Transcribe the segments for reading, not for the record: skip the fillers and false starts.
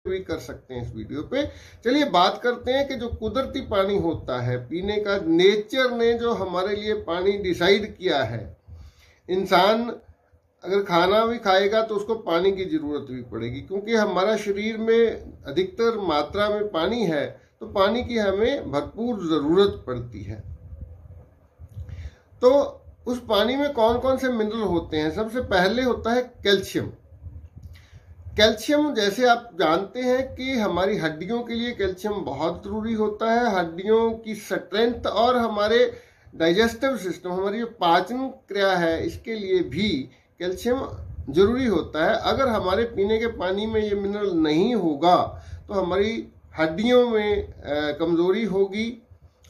भी कर सकते हैं इस वीडियो पे। चलिए बात करते हैं कि जो कुदरती पानी होता है पीने का, नेचर ने जो हमारे लिए पानी डिसाइड किया है, इंसान अगर खाना भी खाएगा तो उसको पानी की जरूरत भी पड़ेगी, क्योंकि हमारा शरीर में अधिकतर मात्रा में पानी है, तो पानी की हमें भरपूर जरूरत पड़ती है। तो उस पानी में कौन कौन से मिनरल होते हैं? सबसे पहले होता है कैल्शियम। कैल्शियम, जैसे आप जानते हैं कि हमारी हड्डियों के लिए कैल्शियम बहुत जरूरी होता है, हड्डियों की स्ट्रेंथ और हमारे डाइजेस्टिव सिस्टम, हमारी जो पाचन क्रिया है, इसके लिए भी कैल्शियम जरूरी होता है। अगर हमारे पीने के पानी में ये मिनरल नहीं होगा तो हमारी हड्डियों में कमजोरी होगी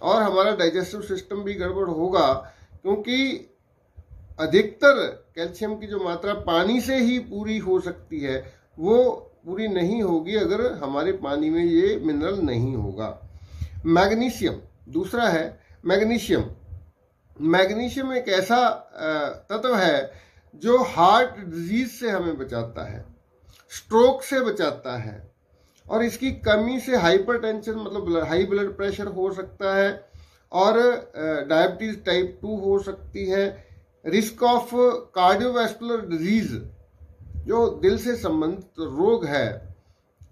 और हमारा डाइजेस्टिव सिस्टम भी गड़बड़ होगा, क्योंकि अधिकतर कैल्शियम की जो मात्रा पानी से ही पूरी हो सकती है वो पूरी नहीं होगी अगर हमारे पानी में ये मिनरल नहीं होगा। मैग्नीशियम दूसरा है। मैग्नीशियम, मैग्नीशियम एक ऐसा तत्व है जो हार्ट डिजीज से हमें बचाता है, स्ट्रोक से बचाता है, और इसकी कमी से हाइपरटेंशन मतलब हाई ब्लड प्रेशर हो सकता है और डायबिटीज टाइप 2 हो सकती है। रिस्क ऑफ कार्डियोवैस्कुलर डिजीज, जो दिल से संबंधित रोग है,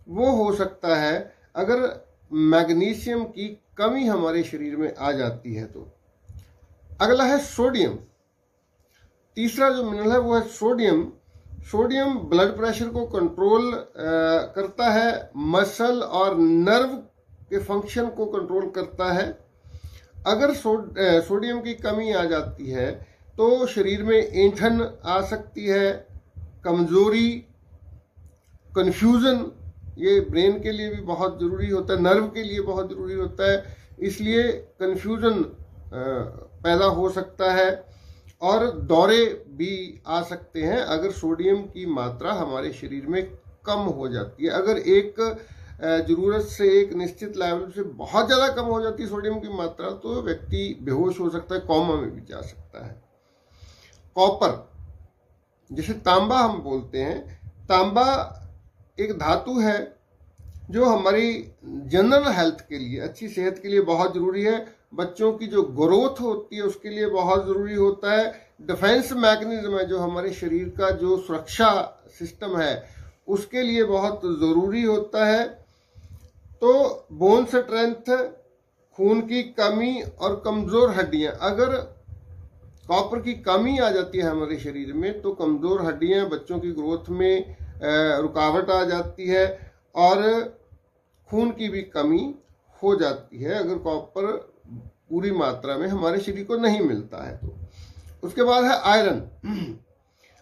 वो हो सकता है अगर मैग्नीशियम की कमी हमारे शरीर में आ जाती है तो। अगला है सोडियम। तीसरा जो मिनरल है वो है सोडियम। सोडियम ब्लड प्रेशर को कंट्रोल करता है, मसल और नर्व के फंक्शन को कंट्रोल करता है। अगर सोडियम की कमी आ जाती है तो शरीर में ऐंठन आ सकती है, कमजोरी, कंफ्यूजन, ये ब्रेन के लिए भी बहुत जरूरी होता है, नर्व के लिए बहुत जरूरी होता है, इसलिए कंफ्यूजन पैदा हो सकता है और दौरे भी आ सकते हैं अगर सोडियम की मात्रा हमारे शरीर में कम हो जाती है। अगर एक जरूरत से एक निश्चित लेवल से बहुत ज्यादा कम हो जाती है सोडियम की मात्रा तो व्यक्ति बेहोश हो सकता है, कोमा में भी जा सकता है। कॉपर, जिसे तांबा हम बोलते हैं, तांबा एक धातु है जो हमारी जनरल हेल्थ के लिए, अच्छी सेहत के लिए बहुत जरूरी है। बच्चों की जो ग्रोथ होती है उसके लिए बहुत जरूरी होता है। डिफेंस मैकेनिज्म है, जो हमारे शरीर का जो सुरक्षा सिस्टम है उसके लिए बहुत जरूरी होता है। तो बोन स्ट्रेंथ, खून की कमी और कमजोर हड्डियां, अगर कॉपर की कमी आ जाती है हमारे शरीर में तो कमजोर हड्डियां, बच्चों की ग्रोथ में रुकावट आ जाती है और खून की भी कमी हो जाती है अगर कॉपर पूरी मात्रा में हमारे शरीर को नहीं मिलता है तो। उसके बाद है आयरन।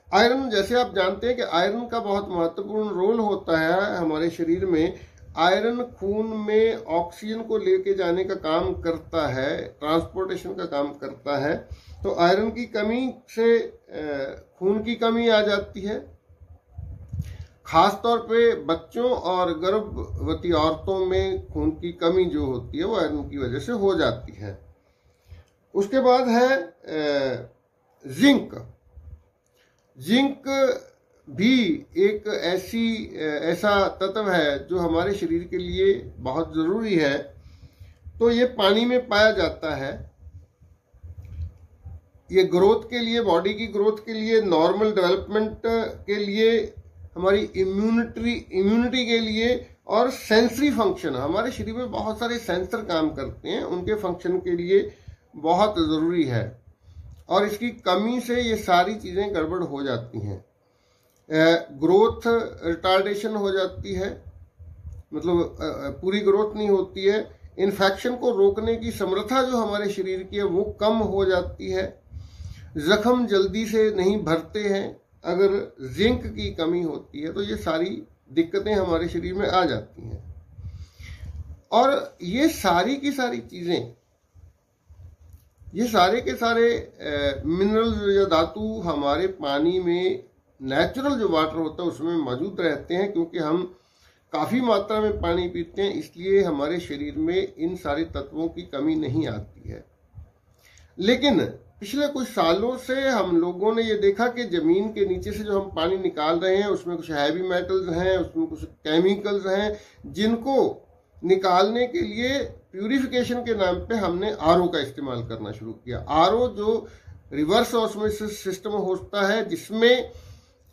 आयरन, जैसे आप जानते हैं कि आयरन का बहुत महत्वपूर्ण रोल होता है हमारे शरीर में। आयरन खून में ऑक्सीजन को लेके जाने का काम करता है, ट्रांसपोर्टेशन का काम करता है। तो आयरन की कमी से खून की कमी आ जाती है। खासतौर पे बच्चों और गर्भवती औरतों में खून की कमी जो होती है वो आयरन की वजह से हो जाती है। उसके बाद है जिंक। जिंक भी एक ऐसा तत्व है जो हमारे शरीर के लिए बहुत जरूरी है। तो ये पानी में पाया जाता है। ये ग्रोथ के लिए, बॉडी की ग्रोथ के लिए, नॉर्मल डेवलपमेंट के लिए, हमारी इम्यूनिटी के लिए और सेंसरी फंक्शन, हमारे शरीर में बहुत सारे सेंसर काम करते हैं, उनके फंक्शन के लिए बहुत जरूरी है। और इसकी कमी से ये सारी चीजें गड़बड़ हो जाती हैं। ग्रोथ रिटार्डेशन हो जाती है, मतलब पूरी ग्रोथ नहीं होती है। इन्फेक्शन को रोकने की समर्था जो हमारे शरीर की है वो कम हो जाती है। जख्म जल्दी से नहीं भरते हैं अगर जिंक की कमी होती है, तो ये सारी दिक्कतें हमारे शरीर में आ जाती हैं। और ये सारी की सारी चीजें, ये सारे के सारे मिनरल्स या धातु हमारे पानी में, नेचुरल जो वाटर होता है उसमें मौजूद रहते हैं। क्योंकि हम काफी मात्रा में पानी पीते हैं, इसलिए हमारे शरीर में इन सारे तत्वों की कमी नहीं आती है। लेकिन पिछले कुछ सालों से हम लोगों ने ये देखा कि जमीन के नीचे से जो हम पानी निकाल रहे हैं उसमें कुछ हैवी मेटल्स हैं, उसमें कुछ केमिकल्स हैं, जिनको निकालने के लिए प्यूरिफिकेशन के नाम पे हमने आरओ का इस्तेमाल करना शुरू किया। आरओ जो रिवर्स ऑस्मोसिस सिस्टम होता है, जिसमें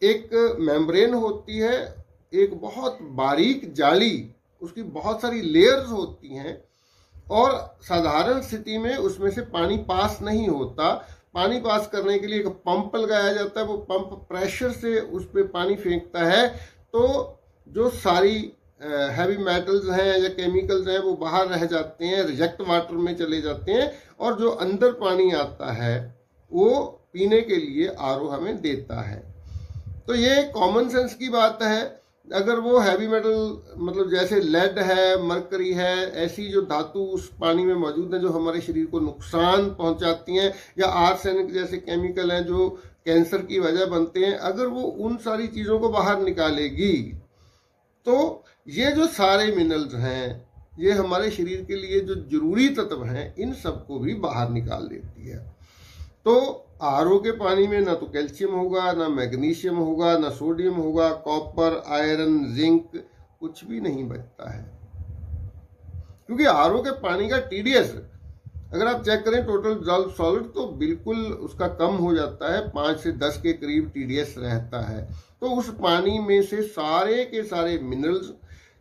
एक मेम्ब्रेन होती है, एक बहुत बारीक जाली, उसकी बहुत सारी लेयर्स होती हैं, और साधारण स्थिति में उसमें से पानी पास नहीं होता। पानी पास करने के लिए एक पंप लगाया जाता है, वो पंप प्रेशर से उस पर पानी फेंकता है, तो जो सारी हैवी मेटल्स हैं या केमिकल्स हैं वो बाहर रह जाते हैं, रिजेक्ट वाटर में चले जाते हैं, और जो अंदर पानी आता है वो पीने के लिए आरओ हमें देता है। तो ये कॉमन सेंस की बात है। अगर वो हैवी मेटल मतलब जैसे लेड है, मरकरी है, ऐसी जो धातु उस पानी में मौजूद है जो हमारे शरीर को नुकसान पहुंचाती हैं, या आर्सेनिक जैसे केमिकल हैं जो कैंसर की वजह बनते हैं, अगर वो उन सारी चीजों को बाहर निकालेगी तो ये जो सारे मिनरल्स हैं, ये हमारे शरीर के लिए जो जरूरी तत्व हैं, इन सबको भी बाहर निकाल देती है। तो आरओ के पानी में ना तो कैल्शियम होगा, ना मैग्नीशियम होगा, ना सोडियम होगा, कॉपर, आयरन, जिंक कुछ भी नहीं बचता है, क्योंकि आरओ के पानी का टीडीएस अगर आप चेक करें टोटल डिसॉल्व सॉलिड तो बिल्कुल उसका कम हो जाता है, 5 से 10 के करीब टीडीएस रहता है। तो उस पानी में से सारे के सारे मिनरल्स,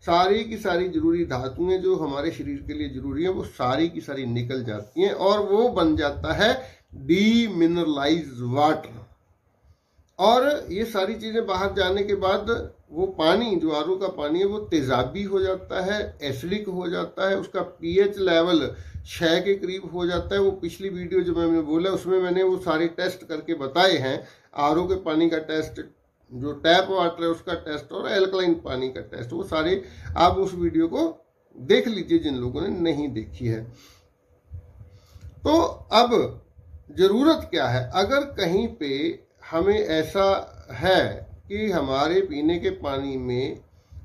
सारी की सारी जरूरी धातुएं जो हमारे शरीर के लिए जरूरी है, वो सारी की सारी निकल जाती हैं, और वो बन जाता है डीमिनरलाइज्ड वाटर। और ये सारी चीजें बाहर जाने के बाद वो पानी जो आरओ का पानी है वो तेजाबी हो जाता है, एसिडिक हो जाता है, उसका पीएच लेवल 6 के करीब हो जाता है। वो पिछली वीडियो जो मैंने बोला उसमें मैंने वो सारे टेस्ट करके बताए हैं, आरओ के पानी का टेस्ट, जो टैप वाटर है उसका टेस्ट, और एल्कलाइन पानी का टेस्ट, वो सारे आप उस वीडियो को देख लीजिए जिन लोगों ने नहीं देखी है। तो अब जरूरत क्या है, अगर कहीं पे हमें ऐसा है कि हमारे पीने के पानी में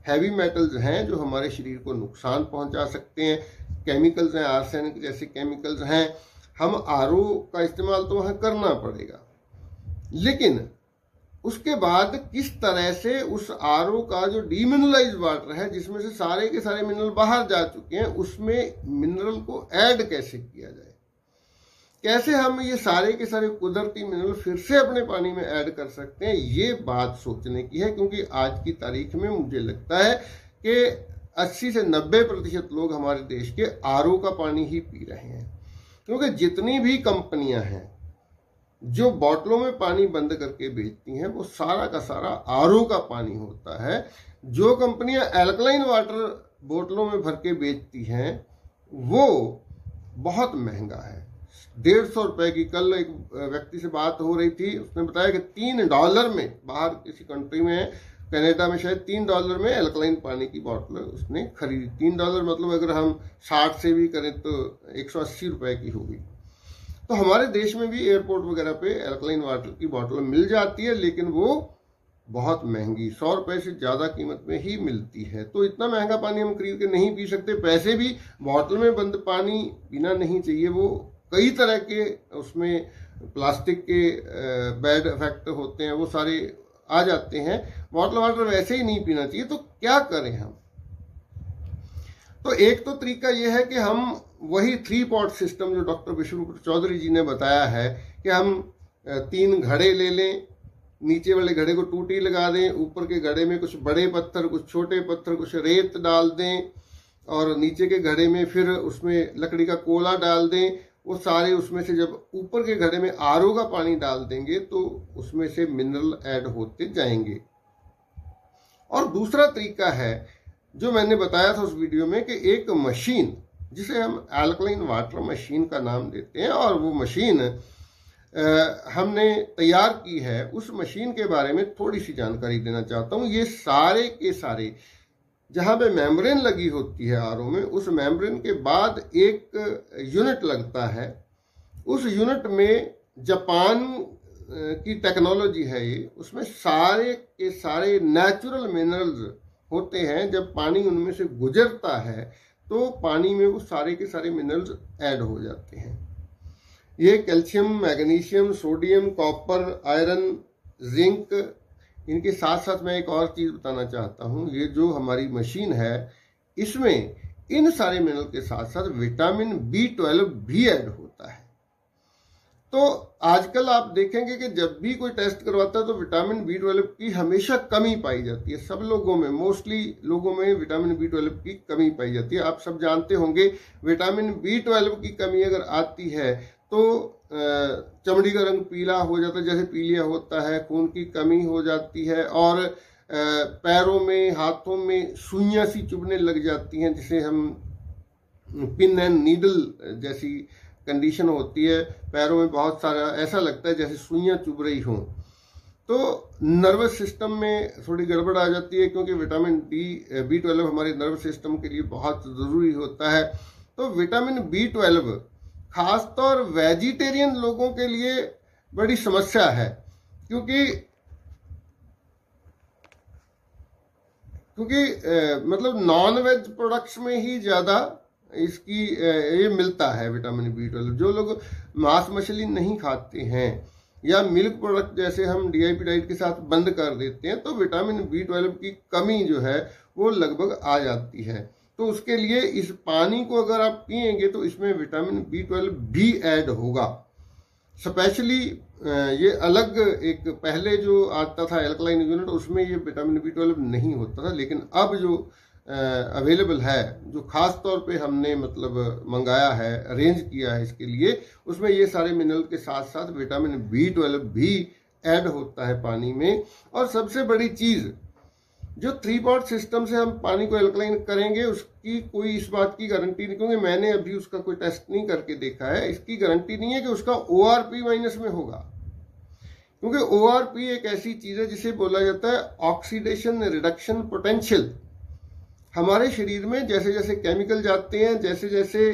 हैवी मेटल्स हैं जो हमारे शरीर को नुकसान पहुंचा सकते हैं, केमिकल्स हैं, आर्सेनिक जैसे केमिकल्स हैं, हम आरओ का इस्तेमाल तो वहां करना पड़ेगा, लेकिन उसके बाद किस तरह से उस आरओ का जो डीमिनरलाइज्ड वाटर है, जिसमें से सारे के सारे मिनरल बाहर जा चुके हैं, उसमें मिनरल को ऐड कैसे किया जाए, कैसे हम ये सारे के सारे कुदरती मिनरल फिर से अपने पानी में ऐड कर सकते हैं, ये बात सोचने की है। क्योंकि आज की तारीख में मुझे लगता है कि 80 से 90% लोग हमारे देश के आरओ का पानी ही पी रहे हैं, क्योंकि जितनी भी कंपनियां हैं जो बोतलों में पानी बंद करके बेचती हैं वो सारा का सारा आरओ का पानी होता है। जो कंपनियां एल्कलाइन वाटर बोतलों में भर के बेचती हैं वो बहुत महंगा है, $150 की। कल एक व्यक्ति से बात हो रही थी, उसने बताया कि $3 में, बाहर किसी कंट्री में, कनाडा में शायद $3 में एल्कलाइन पानी की बोतल उसने खरीदी। $3 मतलब अगर हम 60 से भी करें तो $180 की होगी। तो हमारे देश में भी एयरपोर्ट वगैरह पे एल्कलाइन वाटर की बोतल मिल जाती है, लेकिन वो बहुत महंगी, $100 से ज्यादा कीमत में ही मिलती है। तो इतना महंगा पानी हम खरीद के नहीं पी सकते। पैसे भी बोतल में बंद पानी पीना नहीं चाहिए, वो कई तरह के उसमें प्लास्टिक के बैड इफेक्ट होते हैं, वो सारे आ जाते हैं। बॉटल वाटर वैसे ही नहीं पीना चाहिए। तो क्या करें हम? तो एक तो तरीका यह है कि हम वही 3 पॉट सिस्टम जो डॉक्टर विश्वरूप चौधरी जी ने बताया है कि हम 3 घड़े ले लें, नीचे वाले घड़े को टूटी लगा दें, ऊपर के घड़े में कुछ बड़े पत्थर, कुछ छोटे पत्थर, कुछ रेत डाल दें, और नीचे के घड़े में फिर उसमें लकड़ी का कोला डाल दें। वो सारे उसमें से जब ऊपर के घड़े में आरओ का पानी डाल देंगे तो उसमें से मिनरल ऐड होते जाएंगे। और दूसरा तरीका है जो मैंने बताया था उस वीडियो में कि एक मशीन जिसे हम एल्कलाइन वाटर मशीन का नाम देते हैं, और वो मशीन हमने तैयार की है। उस मशीन के बारे में थोड़ी सी जानकारी देना चाहता हूँ। ये सारे के सारे जहां पे मेम्ब्रेन लगी होती है आरओ में, उस मेम्ब्रेन के बाद एक यूनिट लगता है। उस यूनिट में जापान की टेक्नोलॉजी है ये, उसमें सारे के सारे नेचुरल मिनरल्स होते हैं। जब पानी उनमें से गुजरता है तो पानी में वो सारे के सारे मिनरल्स ऐड हो जाते हैं। ये calcium, magnesium, sodium, copper, iron, zinc, इनके साथ साथ मैं एक और चीज बताना चाहता हूं। ये जो हमारी मशीन है इसमें इन सारे मिनरल के साथ साथ विटामिन B12 भी ऐड होता है। तो आजकल आप देखेंगे कि जब भी कोई टेस्ट करवाता है तो विटामिन B12 की हमेशा कमी पाई जाती है। सब लोगों में, मोस्टली लोगों में विटामिन B12 की कमी पाई जाती है। आप सब जानते होंगे विटामिन B12 की कमी अगर आती है तो चमड़ी का रंग पीला हो जाता है, जैसे पीलिया होता है, खून की कमी हो जाती है, और पैरों में, हाथों में सुइयां सी चुभने लग जाती हैं, जिसे हम पिन एंड नीडल जैसी कंडीशन होती है। पैरों में बहुत सारा ऐसा लगता है जैसे सुइयां चुभ रही हों। तो नर्वस सिस्टम में थोड़ी गड़बड़ आ जाती है, क्योंकि विटामिन B12 हमारे नर्वस सिस्टम के लिए बहुत ज़रूरी होता है। तो विटामिन B12 खासतौर वेजिटेरियन लोगों के लिए बड़ी समस्या है, क्योंकि मतलब नॉन वेज प्रोडक्ट्स में ही ज़्यादा इसकी ये मिलता है विटामिन B12। जो लोग मांस मछली नहीं खाते हैं या मिल्क प्रोडक्ट जैसे हम DIP डाइट के साथ बंद कर देते हैं, तो विटामिन B12 की कमी जो है वो लगभग आ जाती है। तो उसके लिए इस पानी को अगर आप पिएंगे तो इसमें विटामिन B12 भी ऐड होगा। स्पेशली ये अलग एक पहले जो आता था एल्कलाइन यूनिट, उसमें ये विटामिन B12 नहीं होता था, लेकिन अब जो अवेलेबल है, जो खास तौर पे हमने मतलब मंगाया है, अरेंज किया है इसके लिए, उसमें ये सारे मिनरल के साथ साथ विटामिन B12 भी ऐड होता है पानी में। और सबसे बड़ी चीज, जो 3 पॉट सिस्टम से हम पानी को एल्कलाइन करेंगे उसकी कोई इस बात की गारंटी नहीं, क्योंकि मैंने अभी उसका कोई टेस्ट नहीं करके देखा है, इसकी गारंटी नहीं है कि उसका ORP माइनस में होगा। क्योंकि ORP एक ऐसी चीज है जिसे बोला जाता है ऑक्सीडेशन रिडक्शन पोटेंशियल। हमारे शरीर में जैसे जैसे केमिकल जाते हैं, जैसे जैसे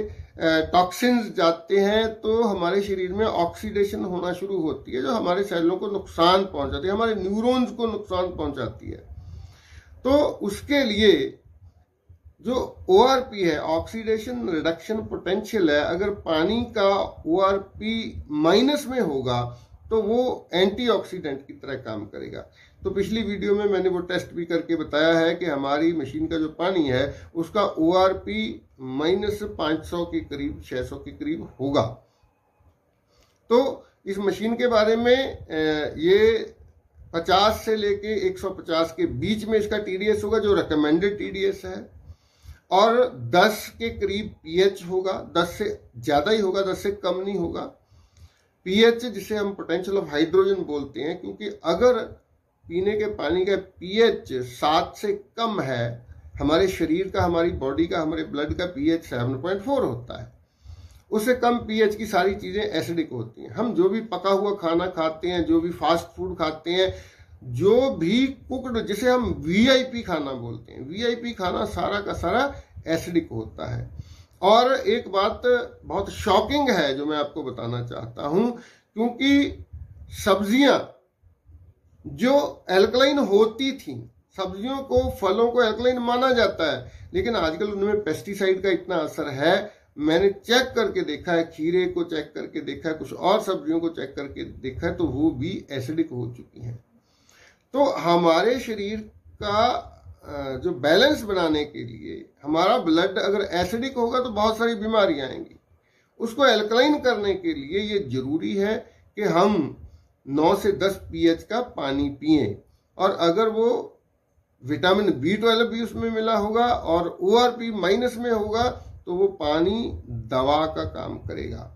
टॉक्सिन्स जाते हैं, तो हमारे शरीर में ऑक्सीडेशन होना शुरू होती है, जो हमारे सेलों को नुकसान पहुंचाती है, हमारे न्यूरॉन्स को नुकसान पहुंचाती है। तो उसके लिए जो ORP है, ऑक्सीडेशन रिडक्शन पोटेंशियल है, अगर पानी का ORP माइनस में होगा तो वो एंटीऑक्सीडेंट की तरह काम करेगा। तो पिछली वीडियो में मैंने वो टेस्ट भी करके बताया है कि हमारी मशीन का जो पानी है उसका ORP -500 के करीब, 600 के करीब होगा। तो इस मशीन के बारे में ये 50 से लेके 150 के बीच में इसका TDS होगा, जो रिकमेंडेड TDS है, और 10 के करीब pH होगा। 10 से ज्यादा ही होगा, 10 से कम नहीं होगा। pH जिसे हम पोटेंशियल ऑफ हाइड्रोजन बोलते हैं, क्योंकि अगर पीने के पानी का pH 7 से कम है, हमारे शरीर का, हमारी बॉडी का, हमारे ब्लड का pH 7.4 होता है। उससे कम pH की सारी चीजें एसिडिक होती हैं। हम जो भी पका हुआ खाना खाते हैं, जो भी फास्ट फूड खाते हैं, जो भी कुक्ड, जिसे हम VIP खाना बोलते हैं, VIP खाना सारा का सारा एसिडिक होता है। और एक बात बहुत शॉकिंग है जो मैं आपको बताना चाहता हूं, क्योंकि सब्जियां जो एल्कलाइन होती थी, सब्जियों को, फलों को एल्कलाइन माना जाता है, लेकिन आजकल उनमें पेस्टिसाइड का इतना असर है। मैंने चेक करके देखा है, खीरे को चेक करके देखा है, कुछ और सब्जियों को चेक करके देखा है, तो वो भी एसिडिक हो चुकी हैं। तो हमारे शरीर का जो बैलेंस बनाने के लिए, हमारा ब्लड अगर एसिडिक होगा तो बहुत सारी बीमारियां आएंगी। उसको एल्कलाइन करने के लिए ये जरूरी है कि हम 9 से 10 pH का पानी पिएं, और अगर वो विटामिन B12 भी उसमें मिला होगा और ORP माइनस में होगा तो वो पानी दवा का काम करेगा।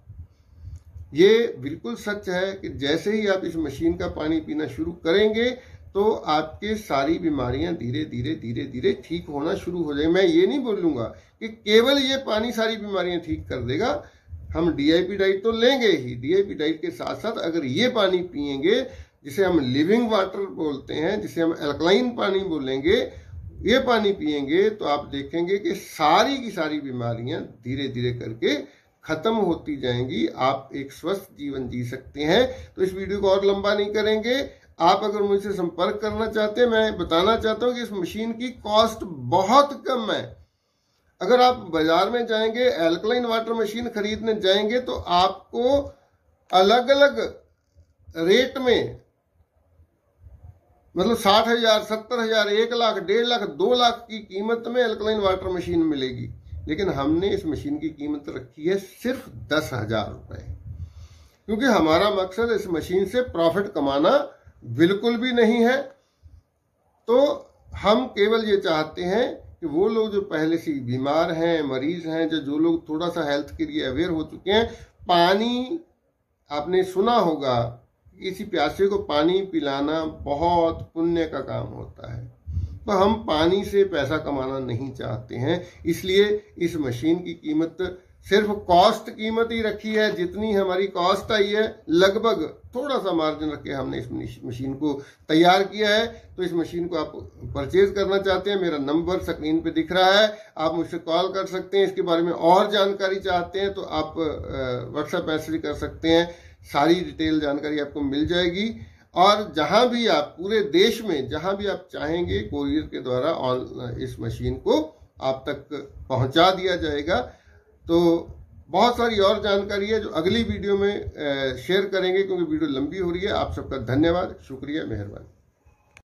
ये बिल्कुल सच है कि जैसे ही आप इस मशीन का पानी पीना शुरू करेंगे तो आपके सारी बीमारियां धीरे धीरे धीरे धीरे ठीक होना शुरू हो जाएगी। मैं ये नहीं बोलूंगा कि केवल ये पानी सारी बीमारियां ठीक कर देगा। हम DIP डाइट तो लेंगे ही, DIP डाइट के साथ साथ अगर ये पानी पिएंगे, जिसे हम लिविंग वाटर बोलते हैं, जिसे हम एल्कलाइन पानी बोलेंगे, ये पानी पिएंगे तो आप देखेंगे कि सारी की सारी बीमारियां धीरे धीरे करके खत्म होती जाएंगी। आप एक स्वस्थ जीवन जी सकते हैं। तो इस वीडियो को और लंबा नहीं करेंगे। आप अगर मुझसे संपर्क करना चाहते हैं, मैं बताना चाहता हूं कि इस मशीन की कॉस्ट बहुत कम है। अगर आप बाजार में जाएंगे, एल्कलाइन वाटर मशीन खरीदने जाएंगे, तो आपको अलग अलग रेट में, मतलब 60,000, 70,000, 1 लाख, 1.5 लाख, 2 लाख की कीमत में अल्कलाइन वाटर मशीन मिलेगी। लेकिन हमने इस मशीन की कीमत रखी है सिर्फ 10,000 रुपए, क्योंकि हमारा मकसद इस मशीन से प्रॉफिट कमाना बिल्कुल भी नहीं है। तो हम केवल ये चाहते हैं कि वो लोग जो पहले से बीमार हैं, मरीज हैं, जो लोग थोड़ा सा हेल्थ के लिए अवेयर हो चुके हैं, पानी आपने सुना होगा, किसी प्यासे को पानी पिलाना बहुत पुण्य का काम होता है। तो हम पानी से पैसा कमाना नहीं चाहते हैं, इसलिए इस मशीन की कीमत सिर्फ कॉस्ट कीमत ही रखी है। जितनी हमारी कॉस्ट आई है, लगभग थोड़ा सा मार्जिन रख के हमने इस मशीन को तैयार किया है। तो इस मशीन को आप परचेज करना चाहते हैं, मेरा नंबर स्क्रीन पे दिख रहा है, आप मुझसे कॉल कर सकते हैं। इसके बारे में और जानकारी चाहते हैं तो आप व्हाट्सएप मैसेज कर सकते हैं, सारी डिटेल जानकारी आपको मिल जाएगी। और जहां भी आप, पूरे देश में जहां भी आप चाहेंगे, कोरियर के द्वारा इस मशीन को आप तक पहुंचा दिया जाएगा। तो बहुत सारी और जानकारी है जो अगली वीडियो में शेयर करेंगे, क्योंकि वीडियो लंबी हो रही है। आप सबका धन्यवाद, शुक्रिया, मेहरबानी।